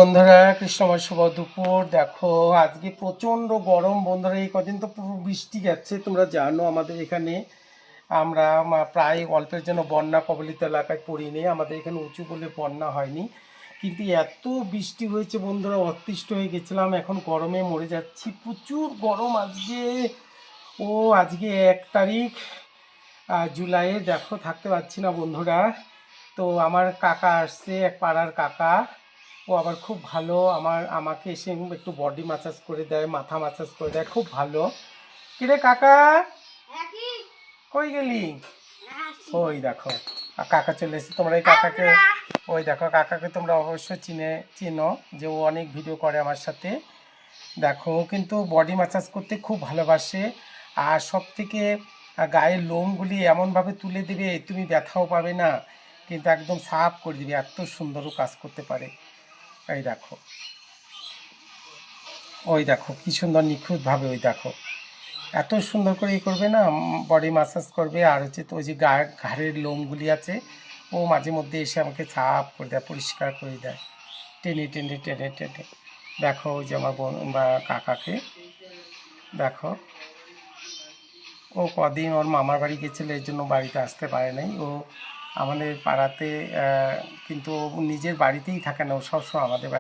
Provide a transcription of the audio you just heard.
বন্ধুরা কৃষ্ণময় শুভ দুপুর। দেখো আজকে প্রচণ্ড গরম বন্ধুরা, এই কদিন তো পুরো বৃষ্টি যাচ্ছে। তোমরা জানো আমাদের এখানে আমরা প্রায় অল্পের জন্য বন্যা কবলিত এলাকায় পড়িনি, আমাদের এখানে উঁচু বলে বন্যা হয়নি, কিন্তু এত বৃষ্টি হয়েছে বন্ধুরা, অতিষ্ঠ হয়ে গেছিলাম। এখন গরমে মরে যাচ্ছি, প্রচুর গরম আজকে। আজকে 1 তারিখ জুলাইয়ে, দেখো থাকতে পারছি না বন্ধুরা। তো আমার কাকা আসছে, এক পাড়ার কাকা, ও আবার খুব ভালো, আমাকে এসে একটু বডি ম্যাসাজ করে দেয়, মাথা ম্যাসাজ করে দেয়, খুব ভালো। কিরে কাকা, কই গেলি? ওই দেখো কাকা চলে এসেছে। তোমরা এই কাকাকে, ওই দেখো কাকাকে তোমরা অবশ্যই চিনো, যে ও অনেক ভিডিও করে আমার সাথে। দেখো ও কিন্তু বডি ম্যাসাজ করতে খুব ভালোবাসে, আর সব থেকে গায়ের লোমগুলি এমনভাবে তুলে দেবে তুমি ব্যথাও পাবে না, কিন্তু একদম সাফ করে দিবে, এত সুন্দরও কাজ করতে পারে। এই দেখো, ওই দেখো কি সুন্দর নিখুঁতভাবে, ওই দেখো এত সুন্দর করে করবে না, বডি ম্যাসাজ করবে। আর হচ্ছে তো ওই যে ঘাড়ের লোমগুলি আছে, ও মাঝে মধ্যে এসে আমাকে সাফ করে দেয়, পরিষ্কার করে দেয়, টেনে টেনে টেনে টেনে। দেখো ওই যে আমার বোন বা কাকাকে দেখো, ও কদিন ওর মামার বাড়ি গেছিলো, এই জন্য বাড়িতে আসতে পারে নাই। ও আমাদের পাড়াতে, কিন্তু নিজের বাড়িতেই থাকে না, ও সবসময় আমাদের